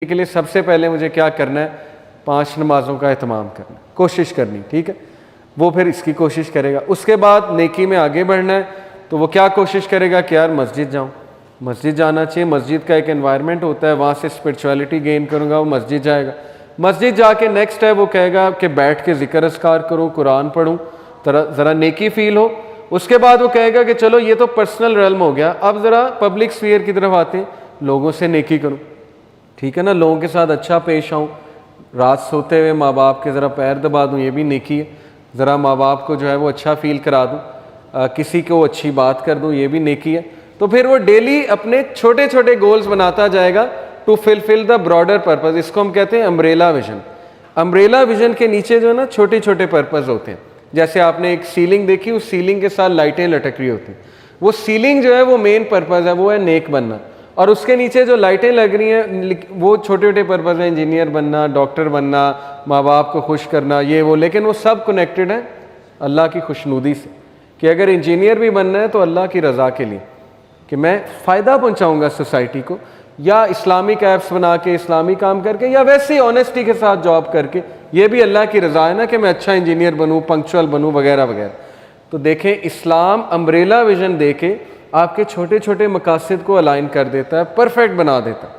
کے لیے سب سے پہلے مجھے کیا کرنا ہے؟ 5 نمازوں کا اہتمام کرنا، کوشش کرنی، ٹھیک ہے؟ وہ پھر اس کی کوشش کرے گا. اس کے بعد نیکی میں آگے بڑھنا ہے تو وہ کیا کوشش کرے گا کہ یار مسجد جاؤں، مسجد جانا چاہیے. مسجد کا ایک انوائرمنٹ ہوتا ہے، وہاں سے اسپرچویلٹی گین کروں گا، وہ مسجد جائے گا. مسجد جا کے نیکسٹ ہے وہ کہے گا کہ بیٹھ کے ذکر اذکار کروں، قرآن پڑھوں، ذرا نیکی فیل ہو. اس کے بعد وہ کہے گا کہ چلو یہ تو پرسنل ریلم ہو گیا، اب ذرا پبلک سفیئر کی طرف آتے ہیں، لوگوں سے نیکی کروں، ٹھیک ہے نا، لوگوں کے ساتھ اچھا پیش آؤں. رات سوتے ہوئے ماں باپ کے ذرا پیر دبا دوں، یہ بھی نیکی ہے. ذرا ماں باپ کو جو ہے وہ اچھا فیل کرا دوں، کسی کو اچھی بات کر دوں، یہ بھی نیکی ہے. تو پھر وہ ڈیلی اپنے چھوٹے چھوٹے گولز بناتا جائے گا to fulfil the broader purpose. اس کو ہم کہتے ہیں امبریلا ویژن. امبریلا ویژن کے نیچے جو ہے نا چھوٹے چھوٹے پرپز ہوتے ہیں. جیسے آپ نے ایک سیلنگ دیکھی، اس سیلنگ کے ساتھ لائٹیں لٹک رہی ہوتی ہیں، وہ سیلنگ جو ہے وہ مین پرپز ہے، وہ ہے نیک بننا. اور اس کے نیچے جو لائٹیں لگ رہی ہیں وہ چھوٹے چھوٹے پرپز ہیں، انجینئر بننا، ڈاکٹر بننا، ماں باپ کو خوش کرنا، یہ وہ. لیکن وہ سب کنیکٹڈ ہیں اللہ کی خوشنودی سے، کہ اگر انجینئر بھی بننا ہے تو اللہ کی رضا کے لیے، کہ میں فائدہ پہنچاؤں گا سوسائٹی کو، یا اسلامک ایپس بنا کے اسلامی کام کر کے، یا ویسے ہی آنیسٹی کے ساتھ جاب کر کے. یہ بھی اللہ کی رضا ہے نا کہ میں اچھا انجینئر بنوں، پنکچوئل بنوں، وغیرہ وغیرہ. تو دیکھیں اسلام امبریلا ویژن دے کے آپ کے چھوٹے چھوٹے مقاصد کو الائن کر دیتا ہے، پرفیکٹ بنا دیتا ہے.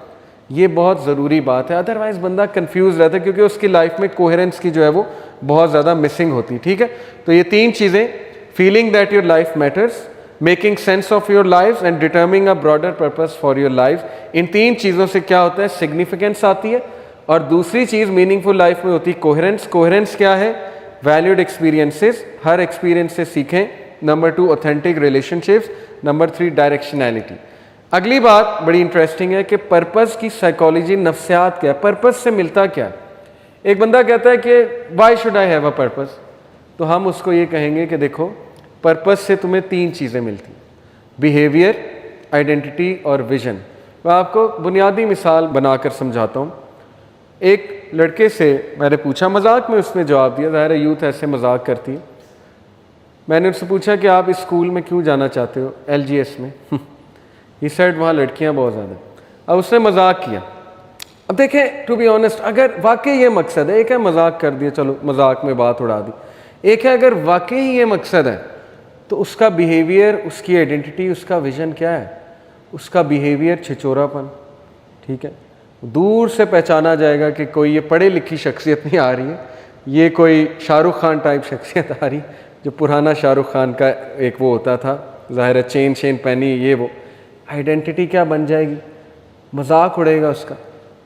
یہ بہت ضروری بات ہے، ادروائز بندہ کنفیوز رہتا ہے، کیونکہ اس کی لائف میں کوہرنس کی جو ہے وہ بہت زیادہ مسنگ ہوتی ہے. ٹھیک ہے، تو یہ 3 چیزیں: feeling that your life matters, making sense of your life, and determining a broader purpose for your life. ان 3 چیزوں سے کیا ہوتا ہے؟ سگنیفیکینس آتی ہے. اور دوسری چیز میننگ فل لائف میں ہوتی ہے کوہرنس. کوہرنس کیا ہے؟ ویلیوڈ ایکسپیرینسز، ہر ایکسپیرینس سے سیکھیں. Number 2 authentic relation ships. Number 3 ڈائریکشنالٹی. اگلی بات بڑی انٹرسٹنگ ہے کہ پرپز کی سائیکالوجی، نفسیات کیا ہے، پرپز سے ملتا کیا ہے. ایک بندہ کہتا ہے کہ why should I have a purpose, تو ہم اس کو یہ کہیں گے کہ دیکھو پرپز سے تمہیں 3 چیزیں ملتی ہیں: بیہیویئر، آئیڈینٹی اور ویژن. میں آپ کو بنیادی مثال بنا کر سمجھاتا ہوں. ایک لڑکے سے میں نے پوچھا، مذاق میں اس نے جواب دیا، ظاہر ہے یوتھ ایسے مذاق کرتی ہے. میں نے اس سے پوچھا کہ آپ اس اسکول میں کیوں جانا چاہتے ہو؟ LGS میں. ہی سیڈ وہاں لڑکیاں بہت زیادہ. اب اس نے مذاق کیا. اب دیکھیں ٹو بی آنیسٹ، اگر واقعی یہ مقصد ہے، ایک ہے مذاق کر دیا، چلو مذاق میں بات اڑا دی. ایک ہے اگر واقعی یہ مقصد ہے تو اس کا بیہیویئر، اس کی آئیڈینٹی، اس کا ویژن کیا ہے؟ اس کا بیہیویئر چھچورا پن. ٹھیک ہے، دور سے پہچانا جائے گا کہ کوئی یہ پڑھے لکھی شخصیت نہیں آ رہی ہے، یہ کوئی شاہ رخ خان ٹائپ شخصیت آ رہی، جو پرانا شاہ رخ خان کا ایک وہ ہوتا تھا، ظاہر ہے چین پہنی، یہ وہ. آئیڈینٹی کیا بن جائے گی؟ مذاق اڑے گا اس کا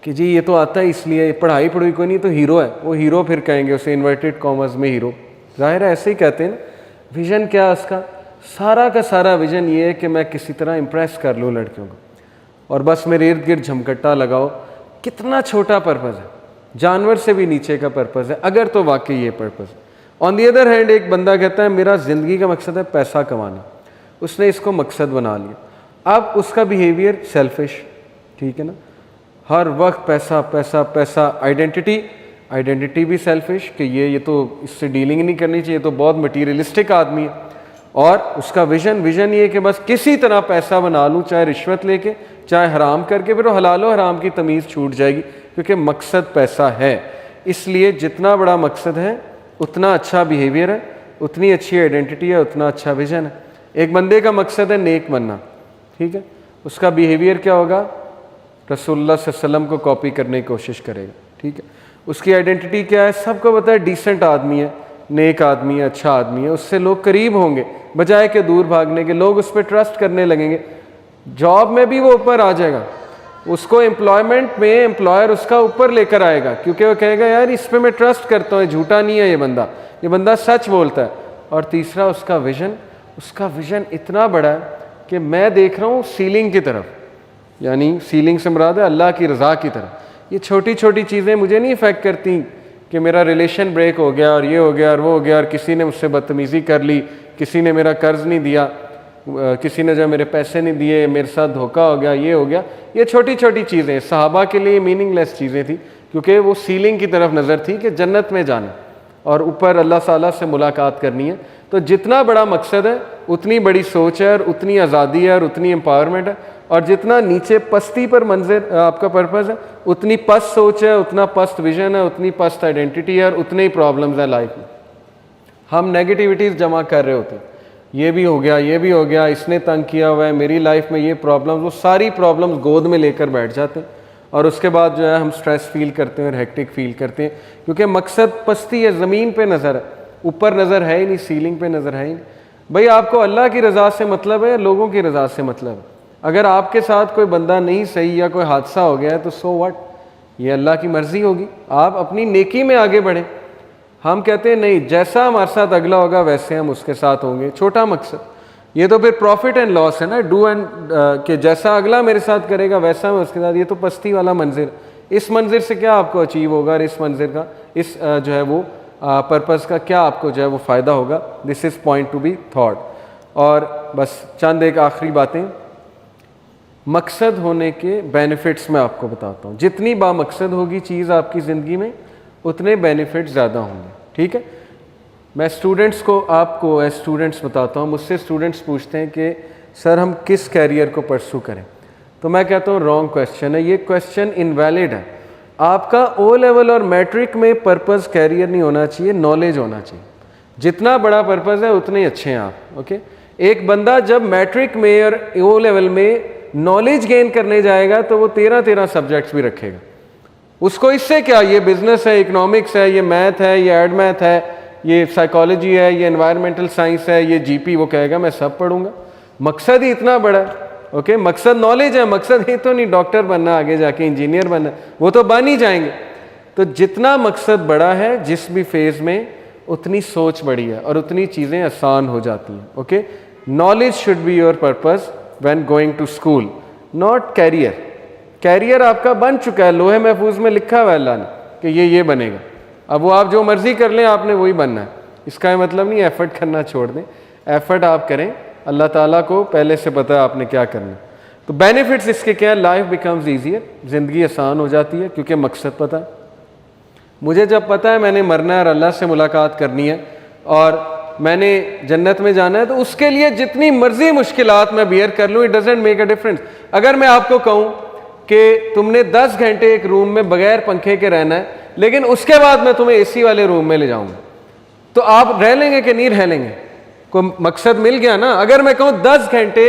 کہ جی یہ تو آتا ہے اس لیے، پڑھائی پڑھوئی کوئی نہیں تو ہیرو ہے. وہ ہیرو پھر کہیں گے اسے انورٹڈ کامرز میں ہیرو. ظاہر ہے ایسے ہی کہتے ہیں نا. ویژن کیا اس کا؟ سارا کا سارا ویژن یہ ہے کہ میں کسی طرح امپریس کر لوں لڑکیوں کو، اور بس میرے ارد گرد جھمکٹا لگاؤ. کتنا چھوٹا پرپز ہے، جانور سے بھی نیچے کا پرپز ہے اگر تو واقعی یہ پرپز ہے. آن دی ادر ہینڈ ایک بندہ کہتا ہے میرا زندگی کا مقصد ہے پیسہ کمانا، اس نے اس کو مقصد بنا لیا. اب اس کا بیہیویئر سیلفش. ٹھیک ہے نا، ہر وقت پیسہ پیسہ پیسہ. آئیڈینٹی بھی سیلفش کہ یہ تو اس سے ڈیلنگ نہیں کرنی چاہیے، تو بہت مٹیریلسٹک آدمی ہے. اور اس کا ویژن یہ کہ بس کسی طرح پیسہ بنا لوں، چاہے رشوت لے کے، چاہے حرام کر کے. پھر وہ حلال و حرام کی تمیز چھوٹ جائے گی، کیونکہ مقصد پیسہ ہے. اس لیے جتنا بڑا مقصد ہے اتنا اچھا بیہیویئر ہے، اتنی اچھی آئیڈینٹی ہے، اتنا اچھا ویژن ہے. ایک بندے کا مقصد ہے نیک بننا، ٹھیک ہے، اس کا بیہیویئر کیا ہوگا؟ رسول اللہ صلی اللہ علیہ وسلم کو کاپی کرنے کی کوشش کرے گا. ٹھیک ہے، اس کی آئیڈینٹی کیا ہے؟ سب کو پتہ ہے ڈیسنٹ آدمی ہے، نیک آدمی ہے، اچھا آدمی ہے. اس سے لوگ قریب ہوں گے بجائے کہ دور بھاگنے کے. لوگ اس پہ ٹرسٹ کرنے لگیں گے. جاب میں بھی وہ اوپر آ جائے گا، اس کو امپلائمنٹ میں امپلائر اس کا اوپر لے کر آئے گا، کیونکہ وہ کہے گا یار اس پہ میں ٹرسٹ کرتا ہوں، جھوٹا نہیں ہے یہ بندہ سچ بولتا ہے. اور تیسرا اس کا ویژن اتنا بڑا ہے کہ میں دیکھ رہا ہوں سیلنگ کی طرف، یعنی سیلنگ سے مراد ہے اللہ کی رضا کی طرف. یہ چھوٹی چھوٹی چیزیں مجھے نہیں افیکٹ کرتی کہ میرا ریلیشن بریک ہو گیا اور یہ ہو گیا اور وہ ہو گیا، اور کسی نے مجھ سے بدتمیزی کر لی، کسی نے میرا قرض نہیں دیا، کسی نے جو میرے پیسے نہیں دیے، میرے ساتھ دھوکہ ہو گیا، یہ ہو گیا. یہ چھوٹی چھوٹی چیزیں صحابہ کے لیے میننگ لیس چیزیں تھیں، کیونکہ وہ سیلنگ کی طرف نظر تھی کہ جنت میں جانا اور اوپر اللہ تعالیٰ سے ملاقات کرنی ہے. تو تو جتنا بڑا مقصد ہے اتنی بڑی سوچ ہے اور اتنی آزادی ہے اور اتنی امپاورمنٹ ہے, اور جتنا نیچے پستی پر منظر آپ کا پرپز ہے اتنی پست سوچ ہے, اتنا پست ویژن ہے, اتنی پست آئیڈینٹی ہے اور اتنے ہی پرابلمز ہیں لائف میں. ہم نیگیٹیوٹیز جمع کر رہے ہوتے ہیں, یہ بھی ہو گیا, یہ بھی ہو گیا, اس نے تنگ کیا ہوا ہے, میری لائف میں یہ پرابلمز, وہ ساری پرابلمز گود میں لے کر بیٹھ جاتے ہیں اور اس کے بعد جو ہے ہم سٹریس فیل کرتے ہیں اور ہیکٹک فیل کرتے ہیں, کیونکہ مقصد پستی ہے, زمین پہ نظر ہے, اوپر نظر ہے ہی نہیں, سیلنگ پہ نظر ہے ہی نہیں. بھائی آپ کو اللہ کی رضا سے مطلب ہے, لوگوں کی رضا سے مطلب ہے. اگر آپ کے ساتھ کوئی بندہ نہیں صحیح یا کوئی حادثہ ہو گیا ہے تو سو واٹ, یہ اللہ کی مرضی ہوگی, آپ اپنی نیکی میں آگے بڑھیں. ہم کہتے ہیں نہیں, جیسا ہمارے ساتھ اگلا ہوگا ویسے ہم اس کے ساتھ ہوں گے, چھوٹا مقصد. یہ تو پھر پروفٹ اینڈ لاس ہے نا, ڈو اینڈ کہ جیسا اگلا میرے ساتھ کرے گا ویسا میں اس کے ساتھ. یہ تو پستی والا منظر. اس منظر سے کیا آپ کو اچیو ہوگا, اور اس منظر کا, اس جو ہے وہ پرپز کا کیا آپ کو جو ہے وہ فائدہ ہوگا. This is point to be thought. اور بس چند ایک آخری باتیں, مقصد ہونے کے بینیفٹس میں آپ کو بتاتا ہوں. جتنی با مقصد ہوگی چیز آپ کی زندگی میں اتنے بینیفٹ زیادہ ہوں گے, ٹھیک ہے. میں اسٹوڈنٹس کو, آپ کو ایز اسٹوڈنٹس بتاتا ہوں. مجھ سے اسٹوڈنٹس پوچھتے ہیں کہ سر ہم کس کیریئر کو پرسو کریں, تو میں کہتا ہوں رانگ کویشچن ہے, یہ کویشچن انویلڈ ہے. آپ کا او لیول اور میٹرک میں پرپز کیریئر نہیں ہونا چاہیے, نالج ہونا چاہیے. جتنا بڑا پرپز ہے اتنے اچھے ہیں آپ, اوکے. ایک بندہ جب میٹرک میں اور او لیول میں نالج گین کرنے جائے گا تو وہ 13 سبجیکٹس بھی رکھے گا. اس کو اس سے کیا, یہ بزنس ہے, اکنامکس ہے, یہ میتھ ہے, یہ ایڈ میتھ ہے, یہ سائیکالوجی ہے, یہ انوائرمنٹل سائنس ہے, یہ جی پی, وہ کہے گا میں سب پڑھوں گا. مقصد ہی اتنا بڑا ہے, اوکے. مقصد نالج ہے, مقصد ہی تو نہیں ڈاکٹر بننا, آگے جا کے انجینئر بننا, وہ تو بن ہی جائیں گے. تو جتنا مقصد بڑا ہے جس بھی فیز میں اتنی سوچ بڑی ہے اور اتنی چیزیں آسان ہو جاتی ہیں, okay. Knowledge should be your purpose when going to school, not career. Career آپ کا بن چکا ہے, لوہے محفوظ میں لکھا ہوا ہے اللہ نے کہ یہ بنے گا. اب وہ آپ جو مرضی کر لیں, آپ نے وہی بننا ہے. اس کا یہ مطلب نہیں ایفرٹ کرنا چھوڑ دیں, ایفرٹ آپ کریں, اللہ تعالیٰ کو پہلے سے پتہ ہے آپ نے کیا کرنا ہے. تو بینیفٹس اس کے کیا ہے, لائف بیکمز ایزیئر, زندگی آسان ہو جاتی ہے کیونکہ مقصد پتہ ہے. مجھے جب پتہ ہے میں نے مرنا ہے اور اللہ سے ملاقات کرنی ہے اور میں نے جنت میں جانا ہے, تو اس کے لیے جتنی مرضی مشکلات میں بیئر کر لوں, it doesn't make a difference. اگر میں آپ کو کہوں کہ تم نے 10 گھنٹے ایک روم میں بغیر پنکھے کے رہنا ہے, لیکن اس کے بعد میں تمہیں اے سی والے روم میں لے جاؤں گا, تو آپ رہ لیں گے کہ نہیں رہ لیں گے؟ کوئی مقصد مل گیا نا. اگر میں کہوں 10 گھنٹے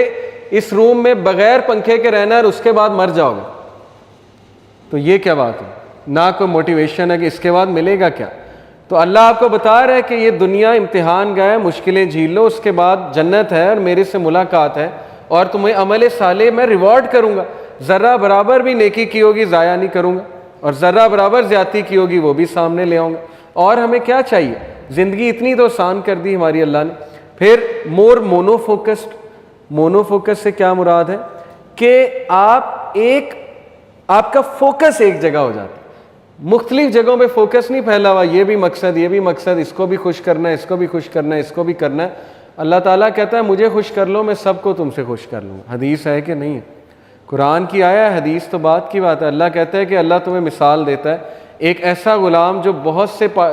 اس روم میں بغیر پنکھے کے رہنا ہے اور اس کے بعد مر جاؤ گے, تو یہ کیا بات ہے؟ نہ کوئی موٹیویشن ہے کہ اس کے بعد ملے گا کیا. تو اللہ آپ کو بتا رہا ہے کہ یہ دنیا امتحان گاہ ہے, مشکلیں جھیل لو, اس کے بعد جنت ہے اور میرے سے ملاقات ہے, اور تمہیں عمل صالح میں ریوارڈ کروں گا. ذرہ برابر بھی نیکی کی ہوگی ضائع نہیں کروں گا, اور ذرہ برابر زیادتی کی ہوگی وہ بھی سامنے لے آؤں گا. اور ہمیں کیا چاہیے, زندگی اتنی تو آسان کر دی ہماری اللہ نے. پھر مور مونو فوکسڈ. مونو فوکس سے کیا مراد ہے کہ آپ کا فوکس ایک جگہ ہو جاتا ہے, مختلف جگہوں پہ فوکس نہیں پھیلا ہوا, یہ بھی مقصد, یہ بھی مقصد, اس کو بھی خوش کرنا ہے, اس کو بھی خوش کرنا ہے, اس کو بھی کرنا ہے. اللہ تعالیٰ کہتا ہے مجھے خوش کر لو, میں سب کو تم سے خوش کر لوں. حدیث ہے کہ نہیں ہے؟ قرآن کی آیا ہے, حدیث تو بات کی بات ہے. اللہ کہتا ہے کہ اللہ تمہیں مثال دیتا ہے, ایک ایسا غلام جو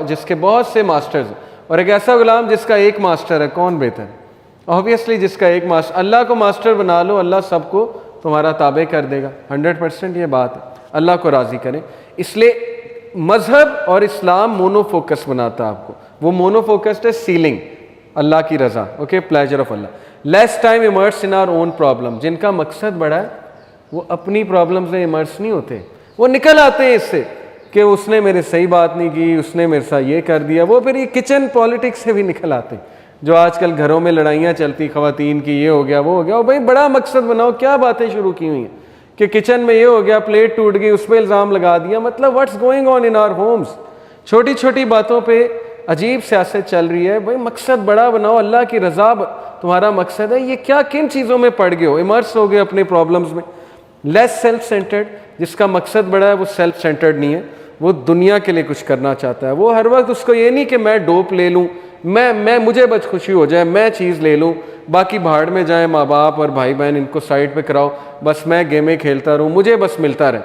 جس کے بہت سے ماسٹرز ہیں, اور ایک ایسا غلام جس کا ایک ماسٹر ہے. کون بہتر ہے؟ اوبیسلی جس کا ایک ماسٹر. اللہ کو ماسٹر بنا لو, اللہ سب کو تمہارا تابع کر دے گا. 100% یہ بات ہے, اللہ کو راضی کریں. اس لیے مذہب اور اسلام مونو فوکس بناتا ہے آپ کو. وہ مونو فوکسڈ ہے سیلنگ, اللہ کی رضا, okay, pleasure of Allah. Less time immerse in our own problem. جن کا مقصد بڑا ہے وہ اپنی پرابلمز میں امرس نہیں ہوتے, وہ نکل آتے ہیں اس سے کہ اس نے میرے صحیح بات نہیں کی, اس نے میرے ساتھ یہ کر دیا. وہ پھر یہ کچن پالیٹکس سے بھی نکل آتے ہیں, جو آج کل گھروں میں لڑائیاں چلتی خواتین کی, یہ ہو گیا وہ ہو گیا. اور بھائی بڑا مقصد بناؤ, کیا باتیں شروع کی ہوئی ہیں کہ کچن میں یہ ہو گیا, پلیٹ ٹوٹ گئی, اس پہ الزام لگا دیا. مطلب what's going on in our homes. چھوٹی چھوٹی باتوں پہ عجیب سیاست چل رہی ہے. بھائی مقصد بڑا بناؤ, اللہ کی رضا تمہارا مقصد ہے. یہ کیا کن چیزوں میں پڑ گئے ہو, امرس ہو گئے اپنے پرابلمز میں. Less self centred. جس کا مقصد بڑا ہے وہ سیلف سینٹرڈ نہیں ہے, وہ دنیا کے لیے کچھ کرنا چاہتا ہے. وہ ہر وقت اس کو یہ نہیں کہ میں ڈوپ لے لوں, میں مجھے بس خوشی ہو جائے, میں چیز لے لوں, باقی بھاڑ میں جائیں ماں باپ اور بھائی بہن, ان کو سائڈ پہ کراؤ, بس میں گیمیں کھیلتا رہوں, مجھے بس ملتا رہے.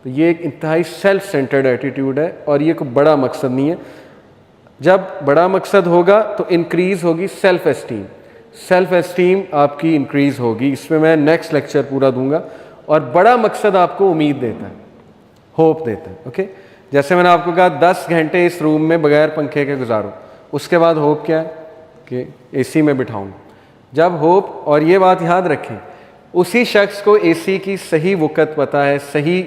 تو یہ ایک انتہائی سیلف سینٹرڈ ایٹیٹیوڈ ہے, اور یہ کوئی بڑا مقصد نہیں ہے. جب بڑا مقصد ہوگا تو انکریز ہوگی سیلف اسٹیم. سیلف اسٹیم آپ کی انکریز ہوگی. اس میں میں نیکسٹ لیکچر پورا دوں گا. اور بڑا مقصد آپ کو امید دیتا ہے, ہوپ دیتا ہے. اوکے, جیسے میں نے آپ کو کہا 10 گھنٹے اس روم میں بغیر پنکھے کے گزارو, اس کے بعد ہوپ کیا ہے کہ اے سی میں بٹھاؤں. جب ہوپ, اور یہ بات یاد رکھیں, اسی شخص کو اے سی کی صحیح وقت پتہ ہے, صحیح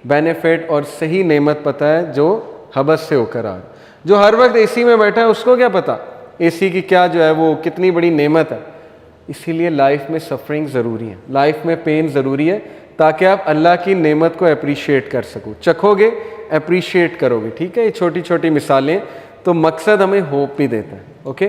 بینیفٹ اور صحیح نعمت پتہ ہے جو حبس سے ہو کر آ. جو ہر وقت اے سی میں بیٹھا ہے اس کو کیا پتہ اے سی کی کیا جو ہے وہ کتنی بڑی نعمت ہے. اسی لیے لائف میں سفرنگ ضروری ہے, لائف میں پین ضروری ہے, تاکہ آپ اللہ کی نعمت کو اپریشیٹ کر سکو. چکھو گے, اپریشیٹ کرو گے. ٹھیک ہے, یہ چھوٹی چھوٹی مثالیں. تو مقصد ہمیں ہوپ بھی دیتا ہے. اوکے,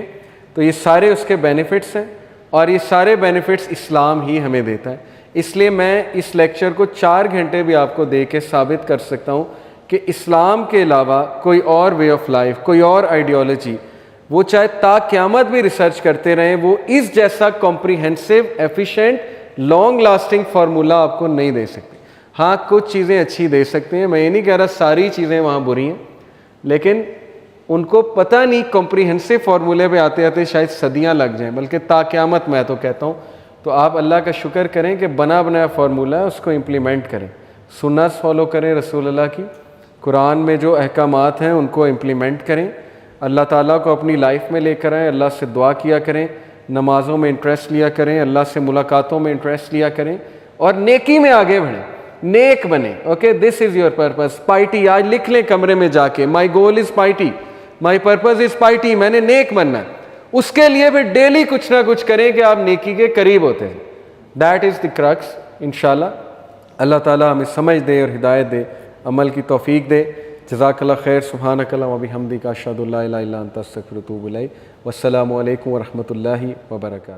تو یہ سارے اس کے بینیفٹس ہیں, اور یہ سارے بینیفٹس اسلام ہی ہمیں دیتا ہے. اس لیے میں اس لیکچر کو 4 گھنٹے بھی آپ کو دے کے ثابت کر سکتا ہوں کہ اسلام کے علاوہ کوئی اور وے آف لائف, کوئی اور آئیڈیالوجی, وہ چاہے تا قیامت بھی ریسرچ کرتے رہیں, وہ اس جیسا comprehensive, efficient, long lasting formula آپ کو نہیں دے سکتے. ہاں, کچھ چیزیں اچھی دے سکتے ہیں, میں یہ نہیں کہہ رہا ساری چیزیں وہاں بری ہیں, لیکن ان کو پتہ نہیں کمپریہنسو فارمولے پہ آتے آتے شاید صدیاں لگ جائیں, بلکہ تا قیامت میں تو کہتا ہوں. تو آپ اللہ کا شکر کریں کہ بنا بنایا فارمولہ ہے, اس کو امپلیمنٹ کریں, سنت فالو کریں رسول اللہ کی, قرآن میں جو احکامات ہیں ان کو امپلیمنٹ کریں, اللہ تعالیٰ کو اپنی لائف میں لے کر آئیں, اللہ سے دعا کیا کریں, نمازوں میں انٹرسٹ لیا کریں, اللہ سے ملاقاتوں میں انٹرسٹ لیا کریں, اور نیکی میں آگے بڑھیں, نیک بنیں. Okay, this is your purpose. Piety آج لکھ لیں کمرے میں جا کے, my goal is piety, my purpose is piety, میں نے نیک بننا ہے. اس کے لیے پھر ڈیلی کچھ نہ کچھ کریں کہ آپ نیکی کے قریب ہوتے ہیں. That is the crux. انشاءاللہ اللہ تعالیٰ ہمیں سمجھ دے اور ہدایت دے, عمل کی توفیق دے. جزاک اللہ خیر. سبحانک اللہم و بحمدک, اشہد ان لا الہ الا انت, استغفرک و اتوب الیک. والسلام علیکم ورحمۃ اللہ وبرکاتہ.